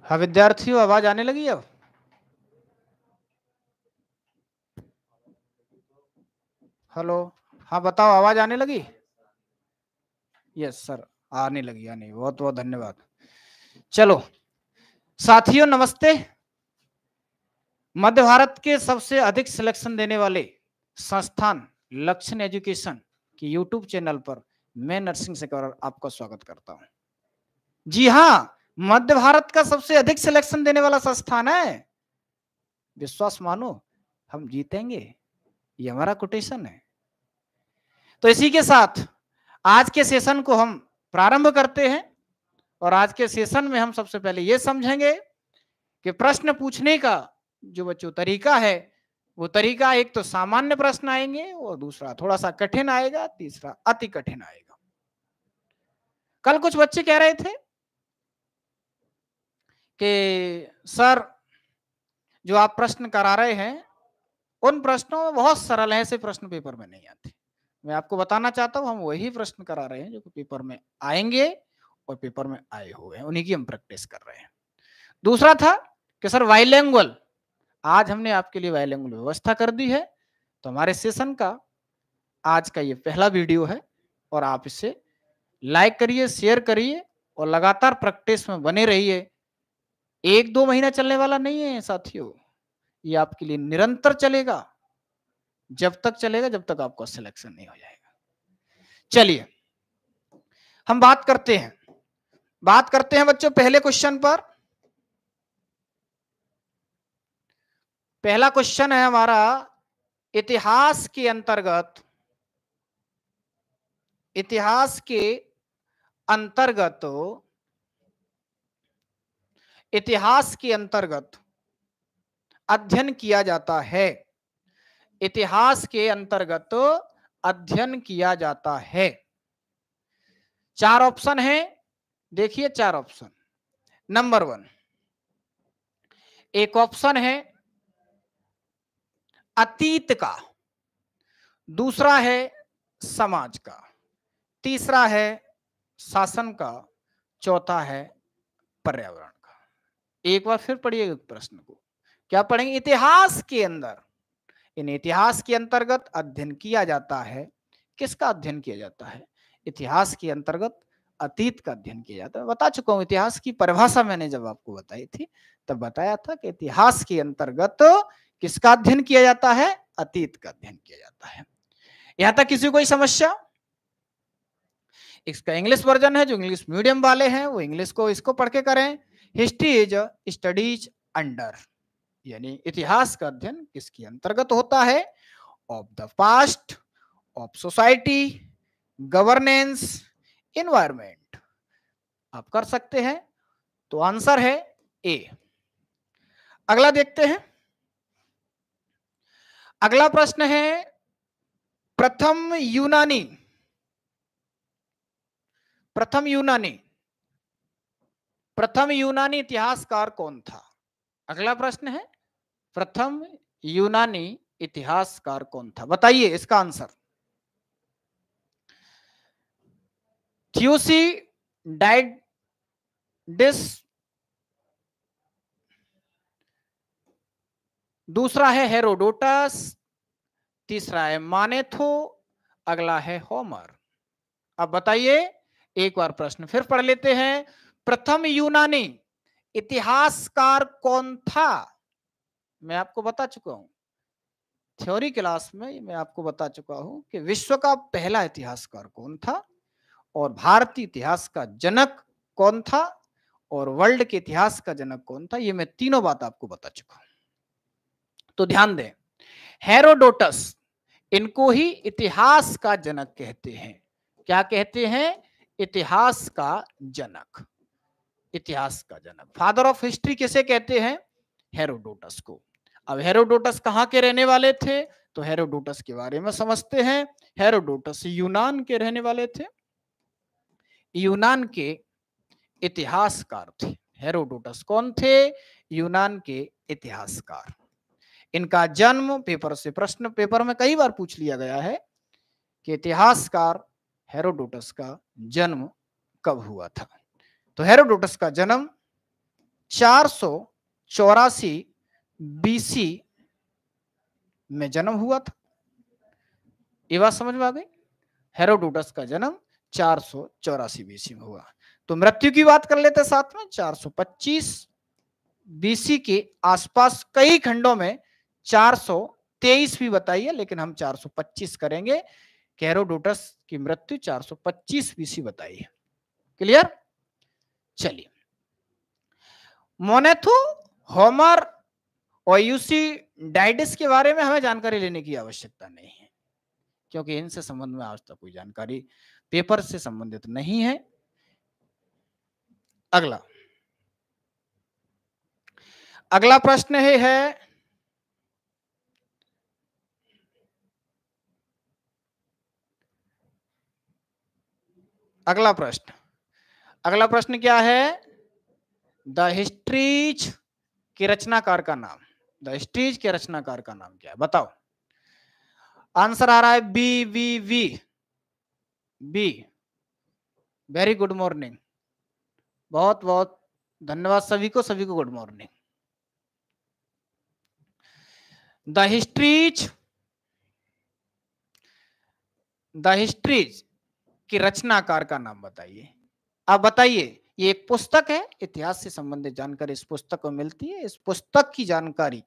हाँ विद्यार्थियों, आवाज आने लगी अब? हेलो, हाँ बताओ, आवाज आने लगी? यस सर, आने लगी। बहुत बहुत धन्यवाद। चलो साथियों, नमस्ते। मध्य भारत के सबसे अधिक सिलेक्शन देने वाले संस्थान लक्षण एजुकेशन की यूट्यूब चैनल पर मैं नरसिंह शेखर आपका स्वागत करता हूं। जी हाँ, मध्य भारत का सबसे अधिक सिलेक्शन देने वाला संस्थान है। विश्वास मानो, हम जीतेंगे, ये हमारा कोटेशन है। तो इसी के साथ आज के सेशन को हम प्रारंभ करते हैं। और आज के सेशन में हम सबसे पहले ये समझेंगे कि प्रश्न पूछने का जो बच्चों तरीका है, वो तरीका एक तो सामान्य प्रश्न आएंगे और दूसरा थोड़ा सा कठिन आएगा, तीसरा अति कठिन आएगा। कल कुछ बच्चे कह रहे थे कि सर जो आप प्रश्न करा रहे हैं उन प्रश्नों में बहुत सरल है, ऐसे प्रश्न पेपर में नहीं आते। मैं आपको बताना चाहता हूं, हम वही प्रश्न करा रहे हैं जो पेपर में आएंगे और पेपर में आए हुए हैं, उन्हीं की हम प्रैक्टिस कर रहे हैं। दूसरा था कि सर बाइलिंगुअल, आज हमने आपके लिए बाइलिंगुअल व्यवस्था कर दी है। तो हमारे सेशन का आज का ये पहला वीडियो है और आप इसे लाइक करिए, शेयर करिए और लगातार प्रैक्टिस में बने रहिए। 1-2 महीना चलने वाला नहीं है साथियों, ये आपके लिए निरंतर चलेगा, जब तक चलेगा जब तक आपका सिलेक्शन नहीं हो जाएगा। चलिए हम बात करते हैं बच्चों पहले क्वेश्चन पर। पहला क्वेश्चन है हमारा, इतिहास के अंतर्गत अध्ययन किया जाता है। इतिहास के अंतर्गत अध्ययन किया जाता है। 4 ऑप्शन है, देखिए 4 ऑप्शन। नंबर 1, एक ऑप्शन है अतीत का, दूसरा है समाज का, तीसरा है शासन का, चौथा है पर्यावरण का। एक बार फिर पढ़िएगा प्रश्न को, क्या पढ़ेंगे? इतिहास के अंदर, इन इतिहास के अंतर्गत अध्ययन किया जाता है। किसका अध्ययन किया जाता है? इतिहास के अंतर्गत अतीत का अध्ययन किया जाता है। बता चुका हूं, इतिहास की परिभाषा मैंने जब आपको बताई थी तब बताया था कि इतिहास के अंतर्गत किसका अध्ययन किया जाता है? अतीत का अध्ययन किया जाता है। यहां तक किसी को कोई समस्या? इसका इंग्लिश वर्जन है, जो इंग्लिश मीडियम वाले हैं वो इंग्लिश को इसको पढ़ के करें। हिस्ट्री इज स्टडीज अंडर, यानी इतिहास का अध्ययन किसके अंतर्गत होता है? Of the past, of society, governance, environment. आप कर सकते हैं, तो आंसर है ए। अगला देखते हैं। अगला प्रश्न है, प्रथम यूनानी इतिहासकार कौन था? अगला प्रश्न है, प्रथम यूनानी इतिहासकार कौन था? बताइए इसका आंसर। थ्यूसिडाइडिस, दूसरा है हेरोडोटस, तीसरा है मानेथो, अगला है होमर। अब बताइए, एक बार प्रश्न फिर पढ़ लेते हैं। प्रथम यूनानी इतिहासकार कौन था? मैं आपको बता चुका हूं, थ्योरी क्लास में मैं आपको बता चुका हूं कि विश्व का पहला इतिहासकार कौन था और भारतीय इतिहास का जनक कौन था और वर्ल्ड के इतिहास का जनक कौन था। ये मैं तीनों बात आपको बता चुका हूं। तो ध्यान दें, हेरोडोटस, इनको ही इतिहास का जनक कहते हैं। क्या कहते हैं? इतिहास का जनक। इतिहास का जनक, फादर ऑफ हिस्ट्री किसे कहते हैं? हेरोडोटस को। अब हेरोडोटस कहां के रहने वाले थे? तो हेरोडोटस के बारे में समझते हैं। हेरोडोटस यूनान के रहने वाले थे, यूनान के इतिहासकार थे। हेरोडोटस कौन थे? यूनान के इतिहासकार। इनका जन्म, पेपर से प्रश्न पेपर में कई बार पूछ लिया गया है कि इतिहासकार हेरोडोटस का जन्म कब हुआ था। तो हेरोडोटस का जन्म 484 बीसी में जन्म हुआ था। ये बात समझ में आ गई। हेरोडोटस का जन्म 484 बीसी में हुआ। तो मृत्यु की बात कर लेते साथ में। 425 बीसी के आसपास कई खंडों में 423 भी बताइए, लेकिन हम 425 करेंगे कि हेरोडोटस की मृत्यु 425 बीसी बताइए। क्लियर? चलिए, मोनेथो, होमर और यूसिडाइडिस के बारे में हमें जानकारी लेने की आवश्यकता नहीं है, क्योंकि इनसे संबंध में आज तक कोई जानकारी पेपर से संबंधित नहीं है। अगला प्रश्न है अगला प्रश्न क्या है? द हिस्ट्रीज के रचनाकार का नाम। द हिस्ट्रीज के रचनाकार का नाम क्या है? बताओ। आंसर आ रहा है B V V B. Very good morning, बहुत बहुत धन्यवाद सभी को गुड मॉर्निंग। द हिस्ट्रीज की रचनाकार का नाम बताइए। आप बताइए, ये एक पुस्तक है, इतिहास से संबंधित जानकारी इस पुस्तक में मिलती है। इस पुस्तक की जानकारी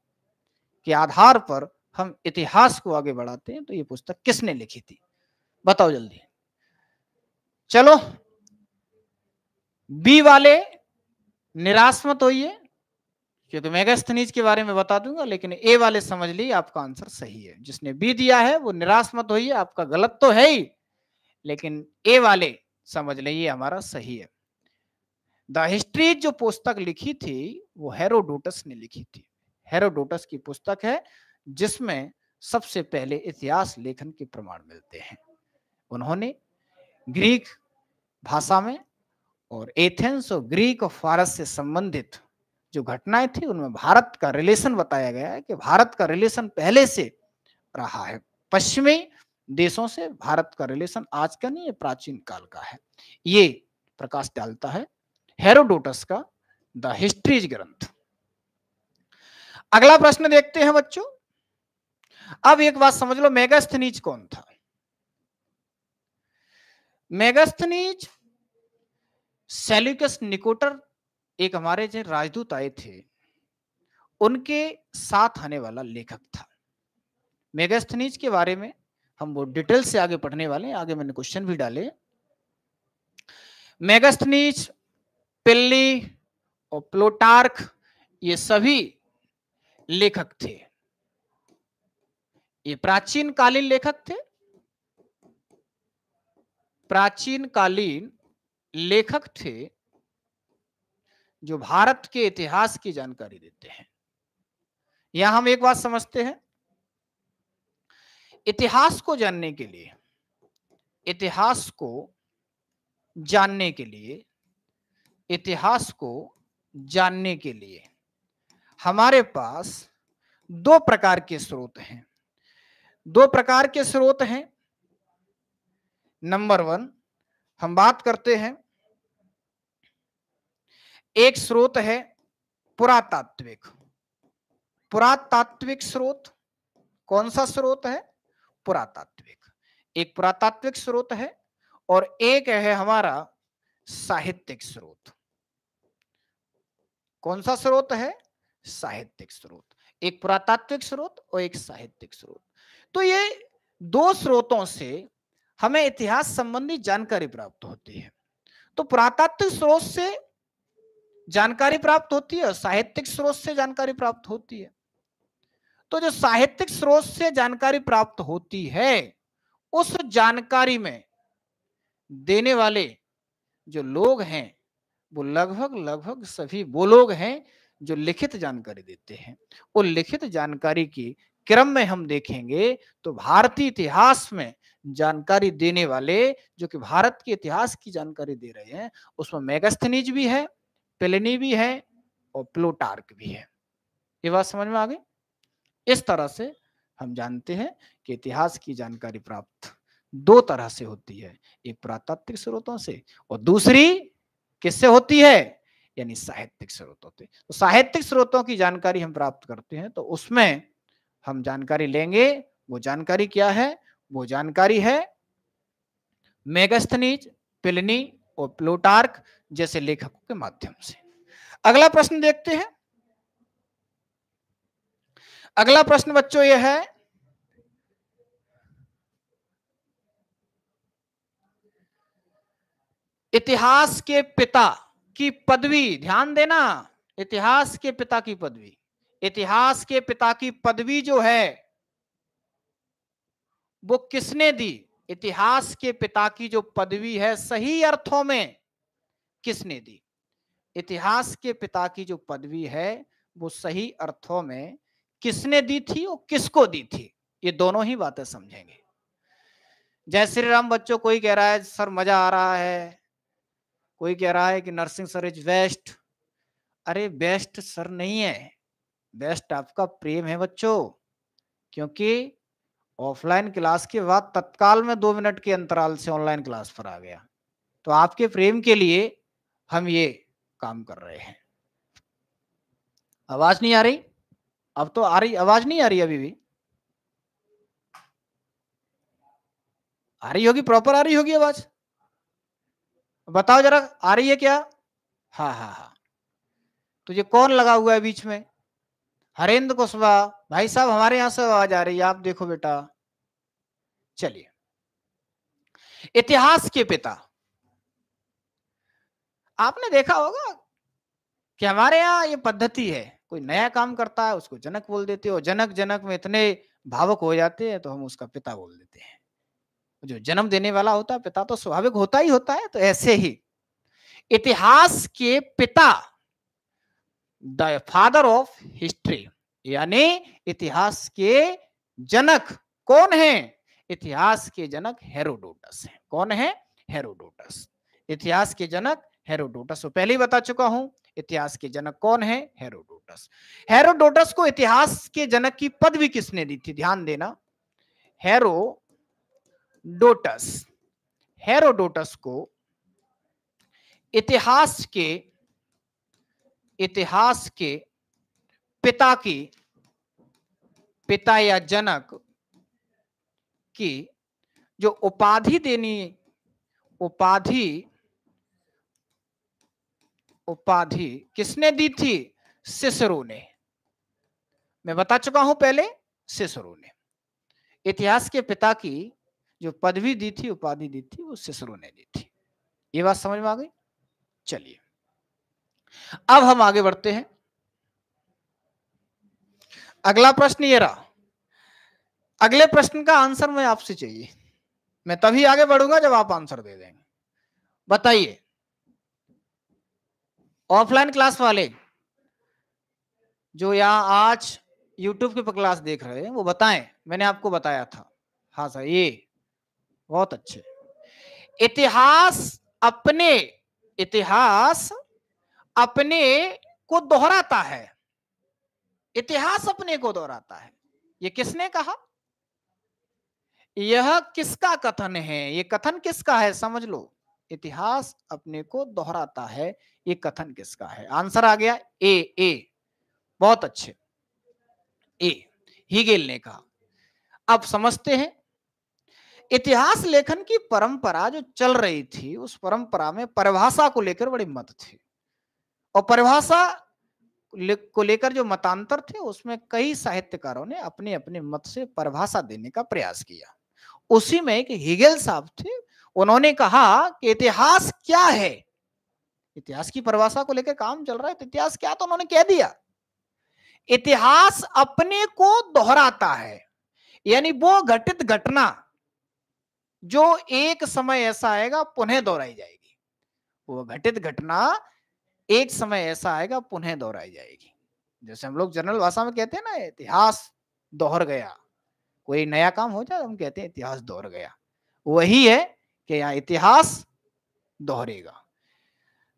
के आधार पर हम इतिहास को आगे बढ़ाते हैं। तो ये पुस्तक किसने लिखी थी? बताओ जल्दी। चलो, बी वाले निराश मत होइए, क्योंकि मेगास्थनीज के बारे में बता दूंगा, लेकिन ए वाले समझ लीजिए आपका आंसर सही है। जिसने बी दिया है वो निराश मत होइए, आपका गलत तो है ही, लेकिन ए वाले समझ लीजिए हमारा सही है। द हिस्ट्री जो पुस्तक लिखी थी वो हेरोडोटस ने लिखी थी। हेरोडोटस की पुस्तक है जिसमें सबसे पहले इतिहास लेखन के प्रमाण मिलते हैं। उन्होंने ग्रीक भाषा में और एथेंस और ग्रीक और फारस से संबंधित जो घटनाएं थी उनमें भारत का रिलेशन बताया गया है कि भारत का रिलेशन पहले से रहा है। पश्चिमी देशों से भारत का रिलेशन आज का नहीं, प्राचीन काल का है। ये प्रकाश डालता है हेरोडोटस का द हिस्ट्रीज ग्रंथ। अगला प्रश्न देखते हैं बच्चों। अब एक बात समझ लो, मेगास्थनीज कौन था? मेगास्थनीज सेल्यूकस निकोटर एक हमारे जो राजदूत आए थे उनके साथ आने वाला लेखक था। मेगास्थनीज के बारे में हम वो डिटेल से आगे पढ़ने वाले हैं। आगे मैंने क्वेश्चन भी डाले। मेगास्थनीज, पिल्ली और प्लूटार्क ये सभी लेखक थे। ये प्राचीन कालीन लेखक थे, प्राचीन कालीन लेखक थे जो भारत के इतिहास की जानकारी देते हैं। यहां हम एक बात समझते हैं, इतिहास को जानने के लिए, इतिहास को जानने के लिए, इतिहास को जानने के लिए हमारे पास दो प्रकार के स्रोत हैं। दो प्रकार के स्रोत हैं। नंबर 1 हम बात करते हैं, एक स्रोत है पुरातात्विक। पुरातात्विक स्रोत कौन सा स्रोत है? पुरातात्विक। एक पुरातात्विक स्रोत है और एक है हमारा साहित्यिक स्रोत। कौन सा स्रोत है? साहित्यिक स्रोत। एक पुरातात्विक स्रोत और एक साहित्यिक स्रोत। तो ये दो स्रोतों से हमें इतिहास संबंधी जानकारी प्राप्त होती है। तो पुरातात्विक स्रोत से जानकारी प्राप्त होती है और साहित्यिक स्रोत से जानकारी प्राप्त होती है। तो जो साहित्यिक स्रोत से जानकारी प्राप्त होती है उस जानकारी में देने वाले जो लोग हैं वो लगभग सभी वो लोग हैं जो लिखित जानकारी देते हैं। और लिखित जानकारी की क्रम में हम देखेंगे तो भारतीय इतिहास में जानकारी देने वाले जो कि भारत के इतिहास की जानकारी दे रहे हैं उसमें मेगास्थनीज भी है, प्लिनी भी है और प्लूटार्क भी है। ये बात समझ में आ गई? इस तरह से हम जानते हैं कि इतिहास की जानकारी प्राप्त दो तरह से होती है, एक पुरातात्विक स्रोतों से और दूसरी किससे होती है? यानी साहित्यिक स्रोत होते हैं। तो साहित्यिक स्रोतों की जानकारी हम प्राप्त करते हैं, तो उसमें हम जानकारी लेंगे। वो जानकारी क्या है? वो जानकारी है मेगास्थनीज, प्लिनी और प्लूटार्क जैसे लेखकों के माध्यम से। अगला प्रश्न देखते हैं। अगला प्रश्न बच्चों यह है, इतिहास के पिता की पदवी, ध्यान देना, इतिहास के पिता की पदवी, इतिहास के पिता की पदवी जो है वो किसने दी? इतिहास के पिता की जो पदवी है सही अर्थों में किसने दी? इतिहास के पिता की जो पदवी है वो सही अर्थों में किसने दी थी और किसको दी थी? ये दोनों ही बातें समझेंगे। जय श्री राम बच्चों, कोई कह रहा है सर मजा आ रहा है, कोई कह रहा है कि नर्सिंग सर इज बेस्ट। अरे बेस्ट सर नहीं है, बेस्ट आपका प्रेम है बच्चों, क्योंकि ऑफलाइन क्लास के बाद तत्काल में 2 मिनट के अंतराल से ऑनलाइन क्लास पर आ गया, तो आपके प्रेम के लिए हम ये काम कर रहे हैं। आवाज नहीं आ रही? अब तो आ रही, आवाज नहीं आ रही अभी भी? आ रही होगी, प्रॉपर आ रही होगी आवाज, बताओ जरा, आ रही है क्या? हाँ हाँ हाँ। तो ये कौन लगा हुआ है बीच में? हरेंद्र कुशवाहा भाई साहब, हमारे यहां से आवाज आ रही है, आप देखो बेटा। चलिए, इतिहास के पिता, आपने देखा होगा कि हमारे यहाँ ये पद्धति है, कोई नया काम करता है उसको जनक बोल देते हो, जनक जनक में इतने भावुक हो जाते हैं तो हम उसका पिता बोल देते हैं। जो जन्म देने वाला होता है पिता तो स्वाभाविक होता ही होता है। तो ऐसे ही इतिहास के पिता, द फादर ऑफ हिस्ट्री, यानी इतिहास के जनक कौन है? इतिहास के जनक हेरोडोटस है। कौन है? हेरोडोटस। इतिहास के जनक हेरोडोटस। तो पहले ही बता चुका हूं, इतिहास के जनक कौन है? हेरोडोटस। हेरोडोटस को इतिहास के जनक की पदवी किसने दी थी? ध्यान देना, हेरोडोटस, हेरोडोटस को इतिहास के पिता की, पिता या जनक की जो उपाधि देनी, उपाधि किसने दी थी? सिसरो ने। मैं बता चुका हूं पहले, सिसरो ने इतिहास के पिता की जो पदवी दी थी, उपाधि दी थी, वो सिसरो ने दी थी। ये बात समझ में आ गई? चलिए, अब हम आगे बढ़ते हैं। अगला प्रश्न ये रहा। अगले प्रश्न का आंसर मैं आपसे चाहिए, मैं तभी आगे बढ़ूंगा जब आप आंसर दे देंगे। बताइए, ऑफलाइन क्लास वाले जो यहां आज यूट्यूब के पर क्लास देख रहे हैं वो बताएं, मैंने आपको बताया था। हाँ सर, ये बहुत अच्छे। इतिहास अपने को दोहराता है, इतिहास अपने को दोहराता है, ये किसने कहा? यह किसका कथन है? ये कथन किसका है? समझ लो, इतिहास अपने को दोहराता है, ये कथन किसका है? आंसर आ गया ए। बहुत अच्छे, ए, हीगेल ने कहा। अब समझते हैं, इतिहास लेखन की परंपरा जो चल रही थी, उस परंपरा में परिभाषा को लेकर बड़े मत थे, और परिभाषा को लेकर जो मतांतर थे उसमें कई साहित्यकारों ने अपने अपने मत से परिभाषा देने का प्रयास किया। उसी में एक हीगेल साहब थे, उन्होंने कहा कि इतिहास क्या है? इतिहास की परिभाषा को लेकर काम चल रहा है, तो इतिहास क्या? तो उन्होंने कह दिया, इतिहास अपने को दोहराता है, यानी वो घटित घटना जो एक समय ऐसा आएगा पुनः दोहराई जाएगी, वो घटित घटना एक समय ऐसा आएगा पुनः दोहराई जाएगी। जैसे हम लोग जनरल भाषा में कहते हैं ना, इतिहास दोहर गया, कोई नया काम हो जाए हम कहते हैं इतिहास दोहर गया, वही है कि यहाँ इतिहास दोहरेगा।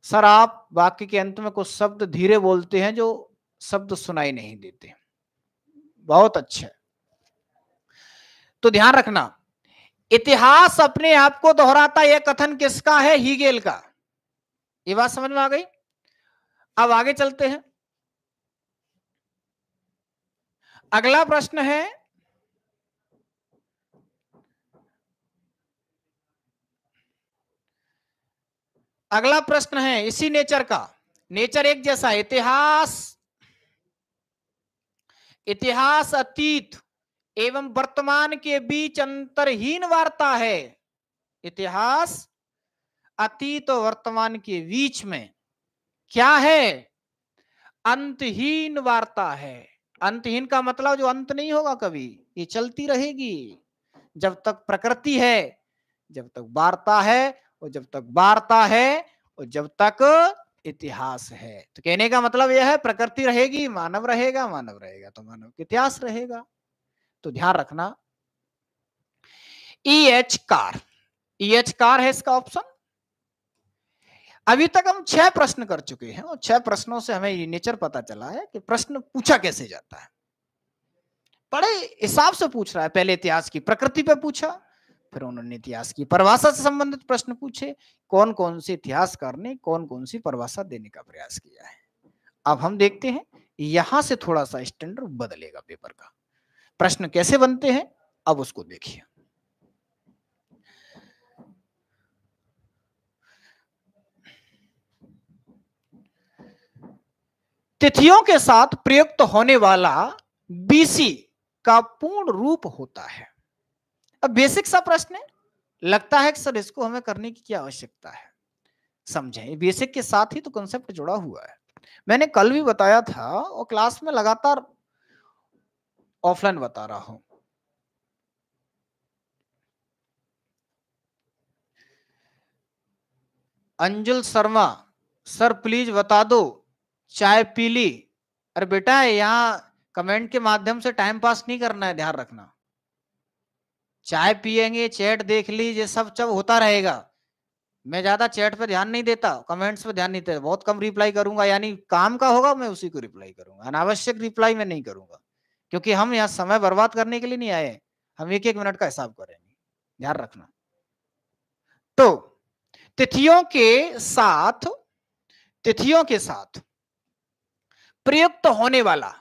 सर आप वाक्य के अंत में कुछ शब्द धीरे बोलते हैं, जो शब्द सुनाई नहीं देते। बहुत अच्छा, तो ध्यान रखना, इतिहास अपने आप को दोहराता, यह कथन किसका है? हीगेल का। ये बात समझ में आ गई? अब आगे चलते हैं। अगला प्रश्न है, अगला प्रश्न है इसी नेचर का, नेचर एक जैसा, इतिहास अतीत एवं वर्तमान के बीच अंतरहीन वार्ता है। इतिहास अतीत और वर्तमान के बीच में क्या है? अंतहीन वार्ता है। अंतहीन का मतलब जो अंत नहीं होगा कभी, ये चलती रहेगी जब तक प्रकृति है, जब तक वार्ता है, और जब तक वार्ता है और जब तक इतिहास है। तो कहने का मतलब यह है, प्रकृति रहेगी, मानव रहेगा, मानव रहेगा तो मानव का इतिहास रहेगा। तो ध्यान रखना, EH कार, EH कार है इसका ऑप्शन। अभी तक हम 6 प्रश्न कर चुके हैं और 6 प्रश्नों से हमें ये नेचर पता चला है कि प्रश्न पूछा कैसे जाता है। बड़े हिसाब से पूछ रहा है। पहले इतिहास की प्रकृति पे पूछा, फिर उन्होंने इतिहास की परिभाषा से संबंधित प्रश्न पूछे, कौन कौन से इतिहासकार ने कौन कौन सी परिभाषा देने का प्रयास किया है। अब हम देखते हैं यहां से थोड़ा सा स्टैंडर्ड बदलेगा पेपर का। प्रश्न कैसे बनते हैं अब उसको देखिए। तिथियों के साथ प्रयुक्त होने वाला BC का पूर्ण रूप होता है। अब बेसिक सा प्रश्न है, लगता है कि सर इसको हमें करने की क्या आवश्यकता है। समझें, बेसिक के साथ ही तो कॉन्सेप्ट जुड़ा हुआ है। मैंने कल भी बताया था और क्लास में लगातार ऑफलाइन बता रहा हूं। अंजुल शर्मा, सर प्लीज बता दो, चाय पी ली। अरे बेटा, यहां कमेंट के माध्यम से टाइम पास नहीं करना है, ध्यान रखना। चाय पिएंगे, चैट देख लीजिए, सब होता रहेगा। मैं ज्यादा चैट पे ध्यान नहीं देता, कमेंट्स पे ध्यान नहीं देता, बहुत कम रिप्लाई करूंगा। यानी काम का होगा मैं उसी को रिप्लाई करूंगा, अनावश्यक रिप्लाई मैं नहीं करूंगा, क्योंकि हम यहाँ समय बर्बाद करने के लिए नहीं आए। हम एक एक मिनट का हिसाब करेंगे, ध्यान रखना। तो तिथियों के साथ प्रयुक्त होने वाला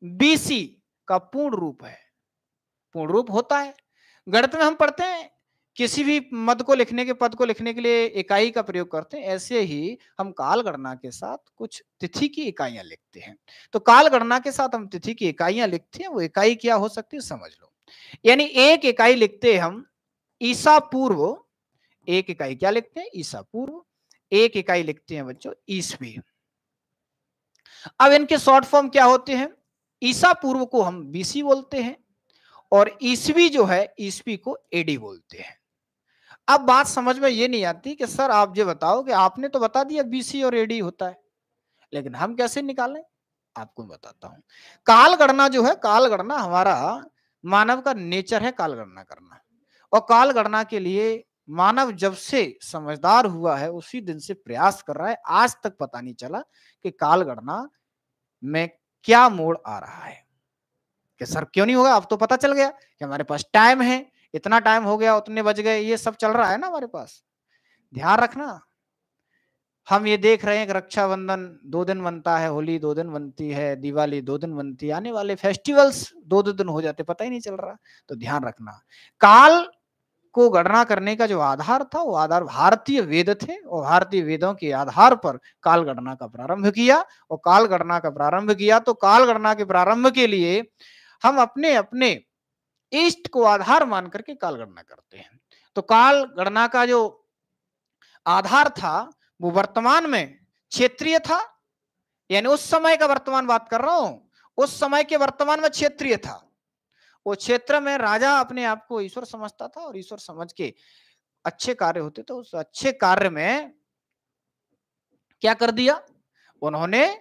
BC का पूर्ण रूप है। पूर्ण रूप होता है, गणित में हम पढ़ते हैं किसी भी पद को लिखने के लिए इकाई का प्रयोग करते हैं। ऐसे ही हम काल गणना के साथ कुछ तिथि की इकाइयां लिखते हैं। तो काल गणना के साथ हम तिथि की इकाइयां लिखते हैं। वो इकाई क्या हो सकती है समझ लो। यानी एक इकाई लिखते हैं हम ईसा पूर्व, एक इकाई क्या लिखते हैं ईसा पूर्व, एक इकाई लिखते हैं बच्चों ईसवी। अब इनके शॉर्ट फॉर्म क्या होते हैं? ईसा पूर्व को हम BC बोलते हैं और ईसवी जो है ईसवी को AD बोलते हैं। अब बात समझ में ये नहीं आती कि सर आप ये बताओ कि आपने तो बता दिया BC और AD होता है, लेकिन हम कैसे निकालें? आपको बताता हूं। काल गणना जो है, काल गणना हमारा मानव का नेचर है काल गणना करना। और काल गणना के लिए मानव जब से समझदार हुआ है उसी दिन से प्रयास कर रहा है। आज तक पता नहीं चला कि काल गणना में क्या मोड़ आ रहा है। कि सर क्यों नहीं होगा? अब तो पता चल गया कि हमारे पास टाइम है, इतना टाइम हो गया, उतने बज गए, ये सब चल रहा है ना हमारे पास। ध्यान रखना, हम ये देख रहे हैं कि रक्षाबंधन 2 दिन बनता है, होली 2 दिन बनती है, दिवाली 2 दिन बनती है, आने वाले फेस्टिवल्स 2 दिन हो जाते, पता ही नहीं चल रहा। तो ध्यान रखना, काल को गणना करने का जो आधार था वो आधार भारतीय वेद थे और भारतीय वेदों के आधार पर काल गणना का प्रारंभ किया। और काल गणना का प्रारंभ किया तो काल गणना के प्रारंभ के लिए हम अपने अपने ईस्ट को आधार मान करके काल गणना करते हैं। तो काल गणना का जो आधार था वो वर्तमान में क्षेत्रीय था, यानी उस समय का वर्तमान बात कर रहा हूं, उस समय के वर्तमान में क्षेत्रीय था। वो क्षेत्र में राजा अपने आप को ईश्वर समझता था और ईश्वर समझ के अच्छे कार्य होते थे। उस अच्छे कार्य में क्या कर दिया उन्होंने?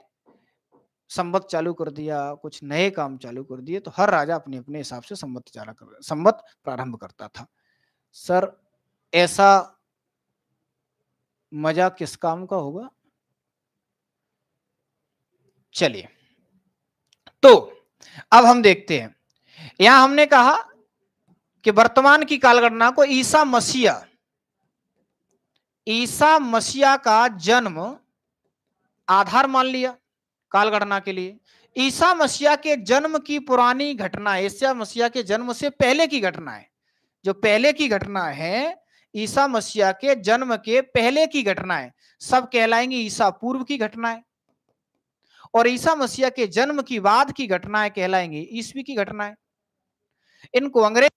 संवत चालू कर दिया, कुछ नए काम चालू कर दिए। तो हर राजा अपने अपने हिसाब से संवत प्रारंभ करता था। सर ऐसा मजा किस काम का होगा? चलिए, तो अब हम देखते हैं। यहां हमने कहा कि वर्तमान की कालगणना को ईसा मसीहा का जन्म आधार मान लिया काल गणना के लिए। ईसा मसीहा के जन्म की पुरानी घटना, ईसा मसीहा के जन्म से पहले की घटना है, जो पहले की घटना है, ईसा मसीहा के जन्म के पहले की घटना है, सब कहलाएंगी ईसा पूर्व की घटनाएं। और ईसा मसीहा के जन्म की बाद की घटनाएं कहलाएंगी ईसवी की घटनाएं। इनको अंग्रेज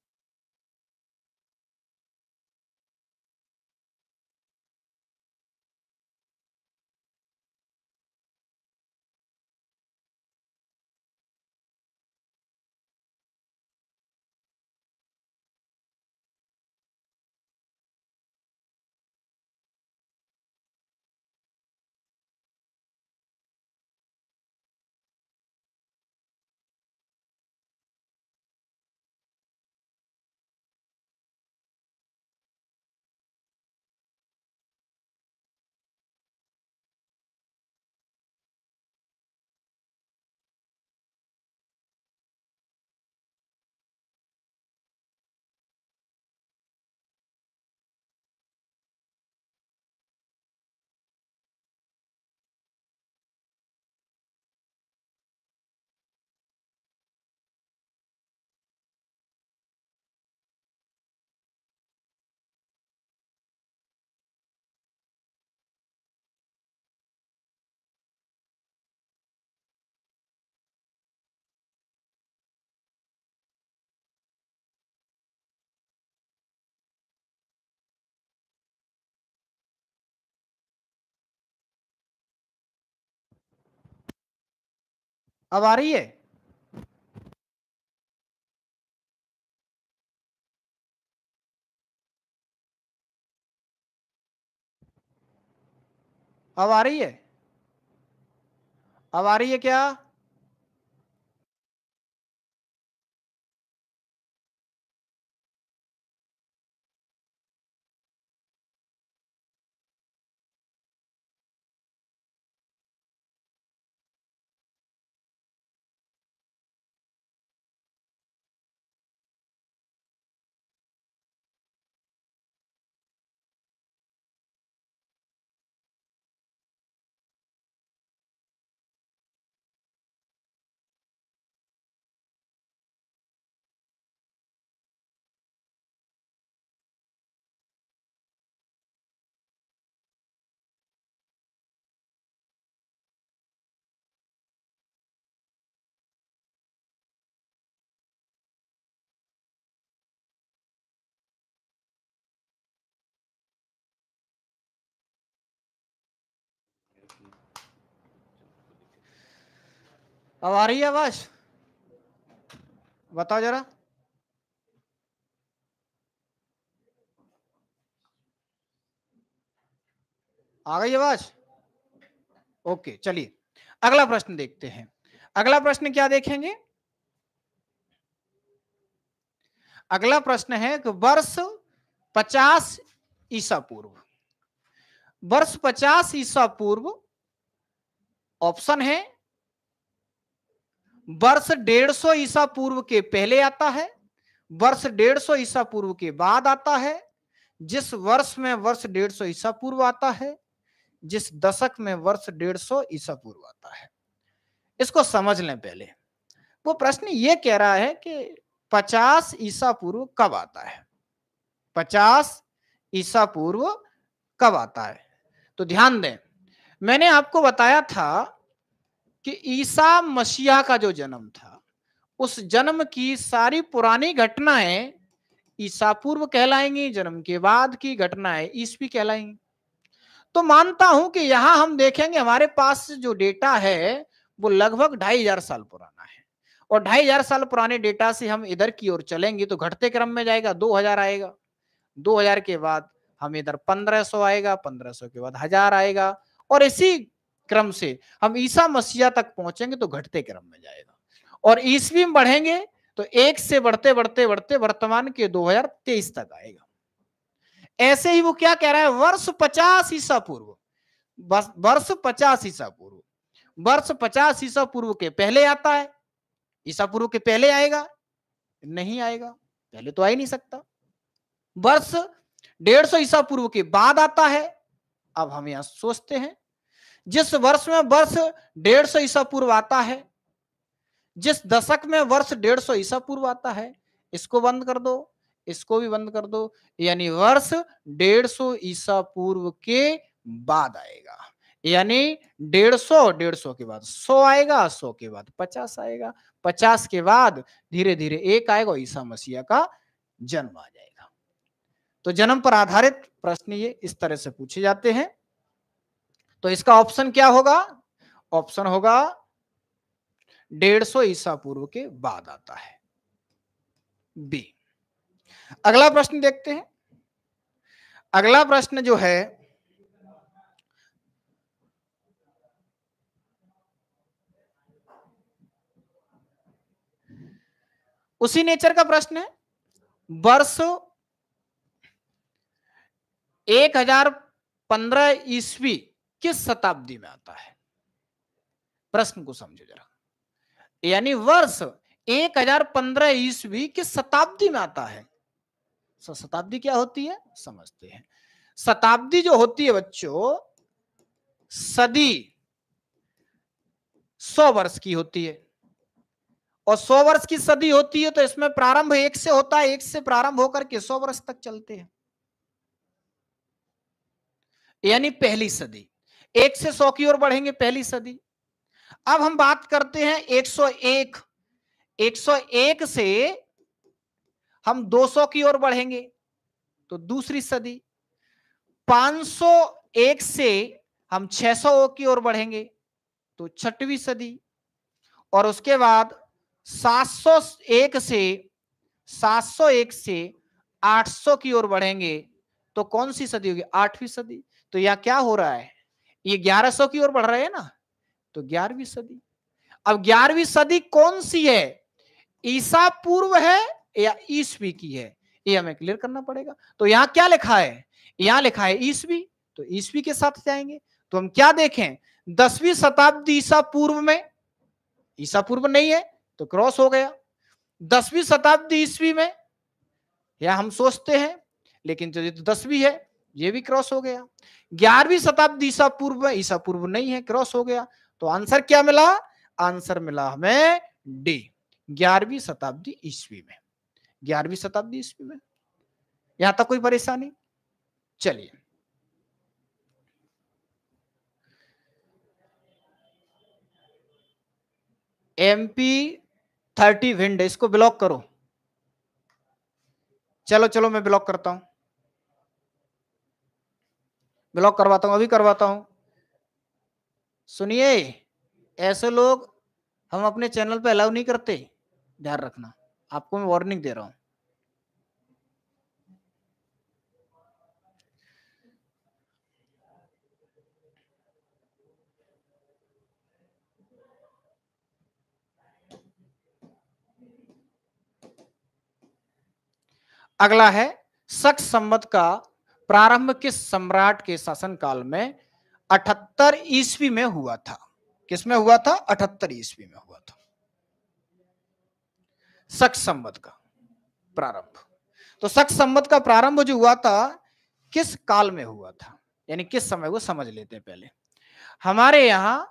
अब आ रही है। अब आ रही है। अब आ रही है क्या? अब आ रही है आवाज? बताओ जरा। आ गई आवाज? ओके, चलिए अगला प्रश्न देखते हैं। अगला प्रश्न क्या देखेंगे? अगला प्रश्न है कि वर्ष 50 ईसा पूर्व, वर्ष 50 ईसा पूर्व ऑप्शन है वर्ष 150 ईसा पूर्व के पहले आता है, वर्ष 150 ईसा पूर्व के बाद आता है, जिस वर्ष में वर्ष 150 ईसा पूर्व आता है, जिस दशक में वर्ष 150 ईसा पूर्व आता है। इसको समझ लें पहले। वो प्रश्न ये कह रहा है कि 50 ईसा पूर्व कब आता है, 50 ईसा पूर्व कब आता है। तो ध्यान दें, मैंने आपको बताया था कि ईसा मसीहा का जो जन्म था, उस जन्म की सारी पुरानी घटनाएं ईसा पूर्व कहलाएंगी, जन्म के बाद की घटनाएं ईसवी कहलाएंगी। तो मानता हूं कि यहां हम देखेंगे हमारे पास जो डेटा है वो लगभग 2500 साल पुराना है, और 2500 साल पुराने डेटा से हम इधर की ओर चलेंगे तो घटते क्रम में जाएगा, 2000 आएगा, 2000 के बाद हम इधर 1500 आएगा, 1500 के बाद 1000 आएगा, और इसी क्रम से हम ईसा मसीहा तक पहुंचेंगे तो घटते क्रम में जाएगा, और ईसवी में बढ़ेंगे तो एक से बढ़ते बढ़ते बढ़ते वर्तमान के 2023 तक आएगा। ऐसे ही वो क्या कह रहा है, वर्ष 50 ईसा पूर्व, वर्ष 50 ईसा पूर्व, वर्ष 50 ईसा पूर्व के पहले आता है, ईसा पूर्व के पहले आएगा? नहीं आएगा, पहले तो आ ही नहीं सकता। वर्ष 150 ईसा पूर्व के बाद आता है। अब हम यहां सोचते हैं जिस वर्ष में वर्ष 150 ईसा पूर्व आता है, जिस दशक में वर्ष 150 ईसा पूर्व आता है, इसको बंद कर दो, इसको भी बंद कर दो, यानी वर्ष 150 ईसा पूर्व के बाद आएगा। यानी 150 के बाद 100 आएगा, 100 के बाद 50 आएगा, 50 के बाद धीरे धीरे एक आएगा, ईसा मसीह का जन्म आ जाएगा। तो जन्म पर आधारित प्रश्न ये इस तरह से पूछे जाते हैं। तो इसका ऑप्शन क्या होगा? ऑप्शन होगा 150 ईसा पूर्व के बाद आता है, बी। अगला प्रश्न देखते हैं। अगला प्रश्न जो है उसी नेचर का प्रश्न है। वर्ष 1015 ईस्वी किस शताब्दी में आता है? प्रश्न को समझो जरा। यानी वर्ष 1015 ईस्वी किस शताब्दी में आता है? शताब्दी क्या होती है समझते हैं। शताब्दी जो होती है बच्चों, सदी 100 वर्ष की होती है, और 100 वर्ष की सदी होती है तो इसमें प्रारंभ 1 से होता है, 1 से प्रारंभ होकर के 100 वर्ष तक चलते हैं, यानी पहली सदी। 1 से 100 की ओर बढ़ेंगे, पहली सदी। अब हम बात करते हैं 101। 101 से हम 200 की ओर बढ़ेंगे तो दूसरी सदी। 501 से हम 600 की ओर बढ़ेंगे तो छठवीं सदी। और उसके बाद 701 से 800 की ओर बढ़ेंगे तो कौन सी सदी होगी? 8वीं सदी। तो यह क्या हो रहा है? ये 1100 की ओर बढ़ रहे हैं ना, तो 11वीं सदी। अब 11वीं सदी कौन सी है? ईसा पूर्व है या ईसवी की है? ये हमें क्लियर करना पड़ेगा। तो यहां क्या लिखा है? यहां लिखा है ईसवी, तो ईसवी के साथ जाएंगे। तो हम क्या देखें? 10वीं शताब्दी ईसा पूर्व में, ईसा पूर्व नहीं है तो क्रॉस हो गया। 10वीं शताब्दी ईस्वी में, या हम सोचते हैं, लेकिन जो 10वीं है ये भी क्रॉस हो गया। 11वीं शताब्दी ईसा पूर्व में, ईसा पूर्व नहीं है, क्रॉस हो गया। तो आंसर क्या मिला? आंसर मिला हमें डी, 11वीं शताब्दी ईस्वी में। 11वीं शताब्दी ईस्वी में। यहां तक कोई परेशानी? चलिए, MP30 विंड, इसको ब्लॉक करो। चलो चलो मैं ब्लॉक करता हूं, ब्लॉक करवाता हूं, अभी करवाता हूं। सुनिए, ऐसे लोग हम अपने चैनल पे अलाउ नहीं करते, ध्यान रखना, आपको मैं वार्निंग दे रहा हूं। अगला है शक संवत का प्रारंभ किस सम्राट के शासनकाल में 78 ईस्वी में हुआ था? किसमें हुआ था? 78 ईस्वी में हुआ था शक संवत का प्रारंभ। तो शक संवत का प्रारंभ जो हुआ था किस काल में हुआ था, यानी किस समय, को समझ लेते हैं पहले। हमारे यहां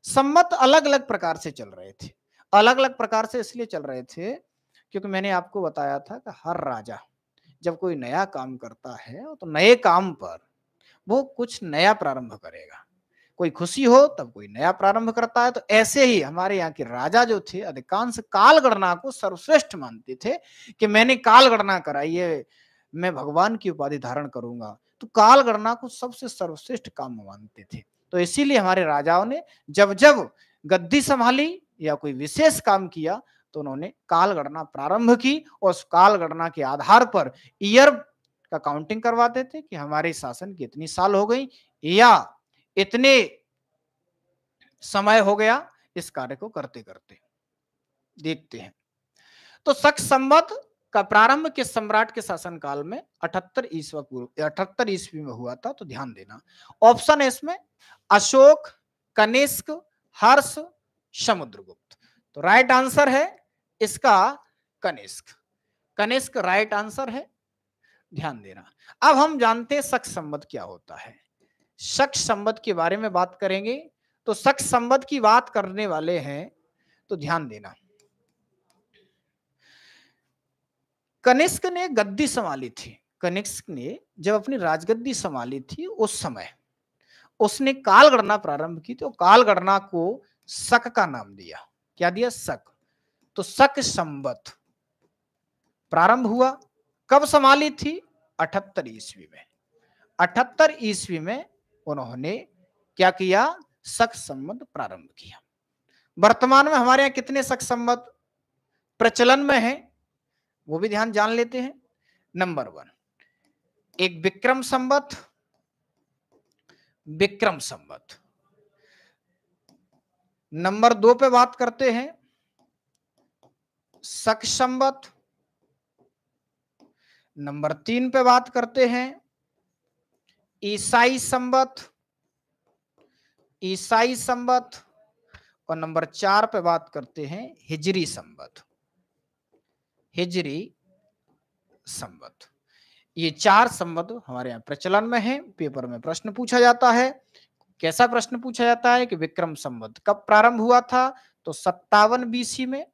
संवत अलग अलग प्रकार से चल रहे थे। अलग अलग प्रकार से इसलिए चल रहे थे क्योंकि मैंने आपको बताया था कि हर राजा जब कोई नया काम करता है तो नए काम पर वो कुछ नया प्रारंभ करेगा। कोई खुशी हो तब कोई नया प्रारंभ करता है। तो ऐसे ही हमारे यहाँ के राजा जो थे अधिकांश काल गणना को सर्वश्रेष्ठ मानते थे कि मैंने काल गणना कराई है, मैं भगवान की उपाधि धारण करूंगा। तो काल गणना को सबसे सर्वश्रेष्ठ काम मानते थे। तो इसीलिए हमारे राजाओं ने जब जब गद्दी संभाली या कोई विशेष काम किया तो उन्होंने काल गणना प्रारंभ की, और उस काल गणना के आधार पर ईयर का काउंटिंग करवाते थे कि हमारे शासन की इतनी साल हो गई या इतने समय हो गया इस कार्य को करते करते। देखते हैं, तो शक संवत का प्रारंभ किस सम्राट के शासनकाल में 78 ईस्वी में हुआ था? तो ध्यान देना, ऑप्शन है इसमें अशोक, कनिष्क, हर्ष, समुद्रगुप्त। तो राइट आंसर है इसका कनिष्क। कनिष्क राइट आंसर है, ध्यान देना। अब हम जानते हैं शक संवत क्या होता है। शक संवत के बारे में बात करेंगे। तो शक संवत की बात करने वाले हैं तो ध्यान देना। कनिष्क ने गद्दी संभाली थी। कनिष्क ने जब अपनी राजगद्दी संभाली थी उस समय उसने काल गणना प्रारंभ की, तो काल गणना को शक का नाम दिया। क्या दिया? शक। तो शक संवत प्रारंभ हुआ। कब संभाली थी? 78 ईस्वी में। 78 ईस्वी में उन्होंने क्या किया? शक संवत प्रारंभ किया। वर्तमान में हमारे यहाँ कितने शक संवत प्रचलन में है वो भी ध्यान जान लेते हैं। नंबर 1 एक विक्रम संवत, विक्रम संवत। नंबर 2 पे बात करते हैं शक संवत। नंबर 3 पे बात करते हैं ईसाई संवत, ईसाई संवत। और नंबर 4 पे बात करते हैं हिजरी संवत, हिजरी संवत। ये 4 संवत हमारे यहाँ प्रचलन में है। पेपर में प्रश्न पूछा जाता है। कैसा प्रश्न पूछा जाता है कि विक्रम संवत कब प्रारंभ हुआ था? तो 57 बीसी में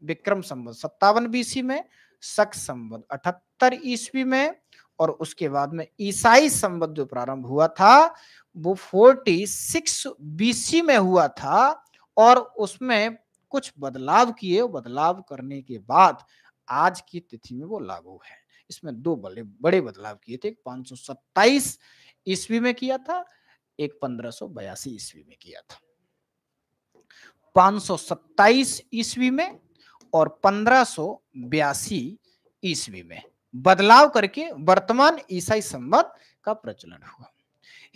विक्रम संवत, 57 बीसी में शक संवत 78 ईस्वी में, और उसके बाद में ईसाई संवत जो प्रारंभ हुआ था वो 46 बीसी में हुआ था, और उसमें कुछ बदलाव किए। बदलाव करने के बाद आज की तिथि में वो लागू है। इसमें 2 बड़े बदलाव किए थे। 527 ईस्वी में किया था, एक 1582 ईस्वी में किया था। 527 ईस्वी में और 1582 ईस्वी में बदलाव करके वर्तमान ईसाई संवत का प्रचलन हुआ।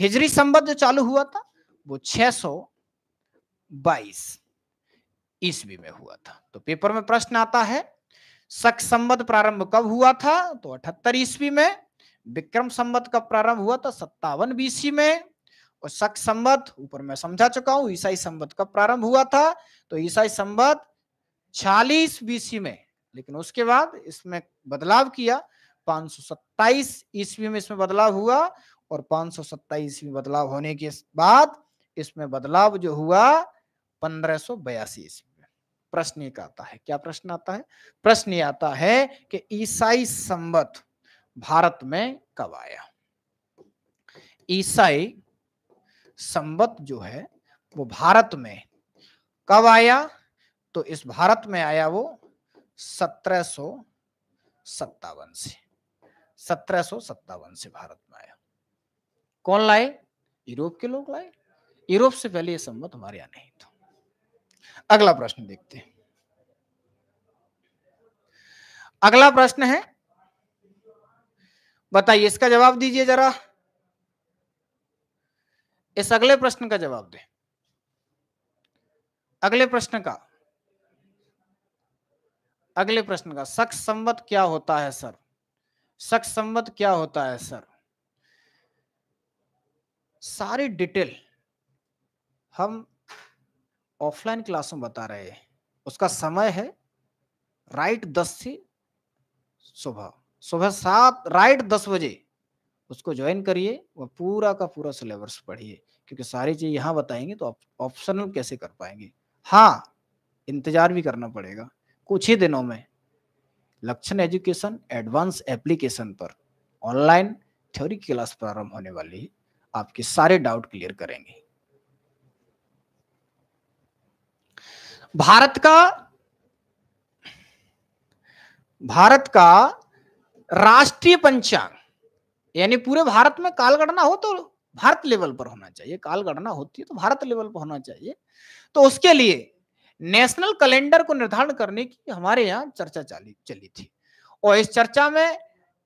हिजरी संवत जो चालू हुआ था वो 622 ईस्वी में हुआ था। तो पेपर में प्रश्न आता है शक संवत प्रारंभ कब हुआ था? तो 78 ईस्वी में। विक्रम संवत कब प्रारंभ हुआ था? 57 बीसी में। और शक संवत ऊपर मैं समझा चुका हूं। ईसाई संवत कब प्रारंभ हुआ था? तो ईसाई संवत 46 बीसी में, लेकिन उसके बाद इसमें बदलाव किया। 527 ईस्वी में इसमें बदलाव हुआ, और 527 में बदलाव होने के बाद इसमें बदलाव जो हुआ 1582 ईस्वी में। प्रश्न एक आता है, क्या प्रश्न आता है? प्रश्न ये आता है कि ईसाई संवत भारत में कब आया? ईसाई संवत जो है वो भारत में कब आया? तो इस भारत में आया वो 1757 से। 1757 से भारत में आया। कौन लाए? यूरोप के लोग लाए। यूरोप से पहले ये संवत हमारे यहां नहीं था। अगला प्रश्न देखते हैं। अगला प्रश्न है, बताइए, इसका जवाब दीजिए जरा। इस अगले प्रश्न का जवाब दें। अगले प्रश्न का, अगले प्रश्न का शक संवत क्या होता है सर? शक संवत क्या होता है सर? सारी डिटेल हम ऑफलाइन क्लास में बता रहे हैं। उसका समय है राइट 10 से सुबह 7 राइट 10 बजे उसको ज्वाइन करिए। वह पूरा का पूरा सिलेबस पढ़िए, क्योंकि सारी चीज यहाँ बताएंगे तो आप ऑप्शनल कैसे कर पाएंगे। हाँ, इंतजार भी करना पड़ेगा। कुछ ही दिनों में लक्षण एजुकेशन एडवांस एप्लीकेशन पर ऑनलाइन थ्योरी की क्लास प्रारंभ होने वाली है। आपके सारे डाउट क्लियर करेंगे। भारत का राष्ट्रीय पंचांग, यानी पूरे भारत में काल गणना हो तो भारत लेवल पर होना चाहिए। काल गणना होती है तो भारत लेवल पर होना चाहिए। तो उसके लिए नेशनल कैलेंडर को निर्धारण करने की हमारे यहाँ चर्चा चली थी, और इस चर्चा में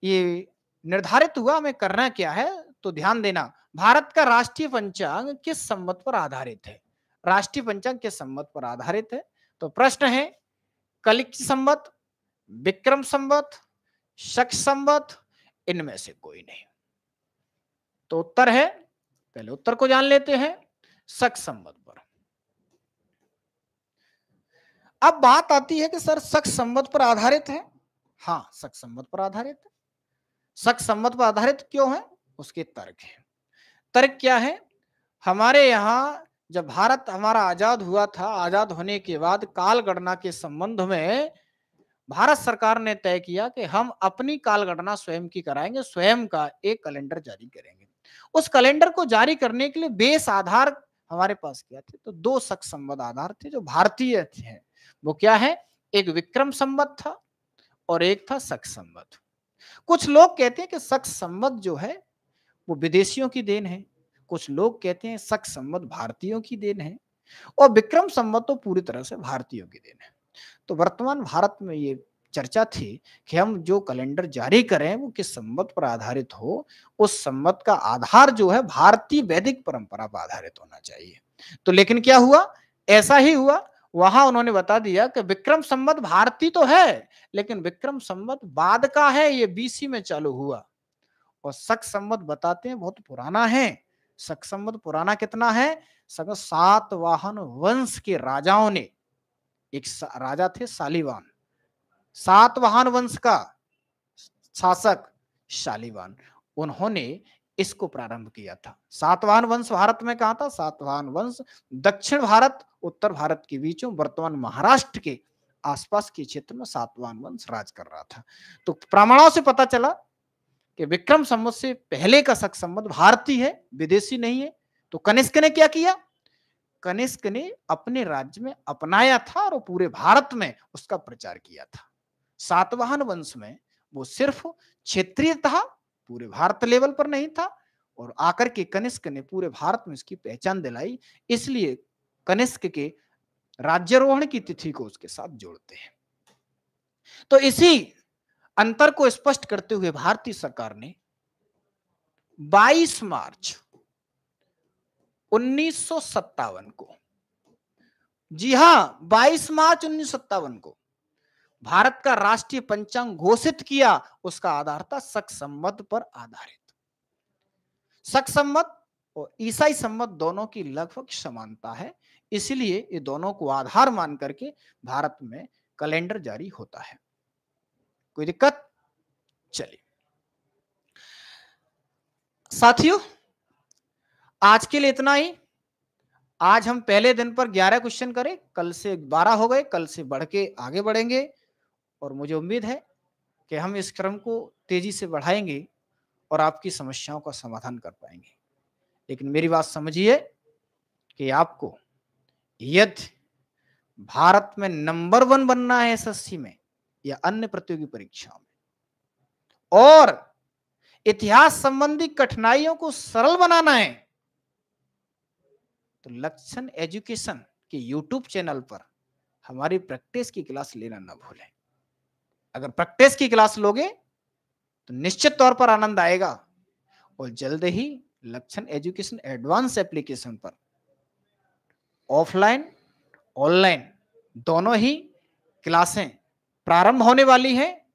ये निर्धारित हुआ हमें करना क्या है। तो ध्यान देना, भारत का राष्ट्रीय पंचांग किस संवत पर आधारित है? राष्ट्रीय पंचांग किस संवत पर आधारित है? तो प्रश्न है कलिक संवत, विक्रम संवत, शक संवत, इनमें से कोई नहीं। तो उत्तर है, पहले उत्तर को जान लेते हैं, शक संवत पर। अब बात आती है कि सर शक संवत पर आधारित है। हाँ, शक संवत पर आधारित है। शक संवत पर आधारित क्यों है? उसके तर्क है। तर्क क्या है? हमारे यहाँ जब भारत हमारा आजाद हुआ था, आजाद होने के बाद काल गणना के संबंध में भारत सरकार ने तय किया कि हम अपनी काल गणना स्वयं की कराएंगे, स्वयं का एक कैलेंडर जारी करेंगे। उस कैलेंडर को जारी करने के लिए बेस आधार हमारे पास क्या थे? तो 2 शक संवत आधार थे जो भारतीय थे। वो क्या है? एक विक्रम संवत था और एक था शक संवत। कुछ लोग कहते हैं कि शक संवत जो है वो विदेशियों की देन है, कुछ लोग कहते हैं शक संवत भारतीयों की देन है और विक्रम संवत तो पूरी तरह से भारतीयों की देन है। तो वर्तमान भारत में ये चर्चा थी कि हम जो कैलेंडर जारी करें वो किस संवत पर आधारित हो, उस संवत का आधार जो है भारतीय वैदिक परंपरा पर आधारित होना चाहिए। तो लेकिन क्या हुआ? ऐसा ही हुआ। वहां उन्होंने बता दिया कि विक्रम संवत भारतीय तो है, लेकिन विक्रम संवत बाद का है, ये बीसी में चालू हुआ। और शक संवत बताते हैं बहुत पुराना है। शक संवत पुराना कितना है? सातवाहन वंश के राजाओं ने, एक राजा थे शालीवान, सातवाहन वंश का शासक शालीवान, उन्होंने इसको प्रारंभ किया था। सातवाहन वंश भारत में कहा था? सातवाहन वंश दक्षिण भारत उत्तर भारत के बीचों वर्तमान महाराष्ट्र के आसपास के क्षेत्र में सातवाहन वंश राज कर रहा था। तो प्रमाणों से पता चला कि विक्रम संवत से पहले का शक संवत भारतीय है, विदेशी नहीं है। तो कनिष्क ने क्या किया? कनिष्क ने अपने राज्य में अपनाया था और पूरे भारत में उसका प्रचार किया था। सातवाहन वंश में वो सिर्फ क्षेत्रीय था, पूरे भारत लेवल पर नहीं था, और आकर के कनिष्क ने पूरे भारत में इसकी पहचान दिलाई। इसलिए कनिष्क के राज्यारोहण की तिथि को उसके साथ जोड़ते हैं। तो इसी अंतर को स्पष्ट करते हुए भारतीय सरकार ने 22 मार्च 1957 को, जी हां 22 मार्च 1957 को भारत का राष्ट्रीय पंचांग घोषित किया। उसका आधार था शक संवत पर आधारित। शक संवत और ईसाई संवत दोनों की लगभग समानता है, इसलिए ये दोनों को आधार मान करके भारत में कैलेंडर जारी होता है। कोई दिक्कत? चलिए साथियों, आज के लिए इतना ही। आज हम पहले दिन पर 11 क्वेश्चन करें, कल से 12 हो गए, कल से बढ़ के आगे बढ़ेंगे और मुझे उम्मीद है कि हम इस क्रम को तेजी से बढ़ाएंगे और आपकी समस्याओं का समाधान कर पाएंगे। लेकिन मेरी बात समझिए कि आपको यदि भारत में नंबर 1 बनना है एसएससी में या अन्य प्रतियोगी परीक्षाओं में और इतिहास संबंधी कठिनाइयों को सरल बनाना है, तो लक्षण एजुकेशन के यूट्यूब चैनल पर हमारी प्रैक्टिस की क्लास लेना ना भूलें। अगर प्रैक्टिस की क्लास लोगे तो निश्चित तौर पर आनंद आएगा और जल्द ही लक्षण एजुकेशन एडवांस एप्लीकेशन पर ऑफलाइन ऑनलाइन दोनों ही क्लासें प्रारंभ होने वाली हैं।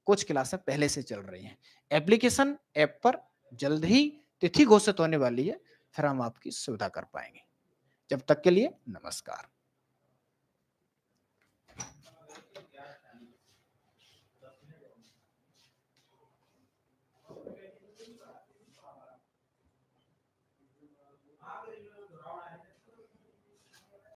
कुछ क्लासें पहले से चल रही हैं। एप्लीकेशन ऐप पर जल्द ही तिथि घोषित होने वाली है, फिर हम आपकी सुविधा कर पाएंगे। जब तक के लिए नमस्कार।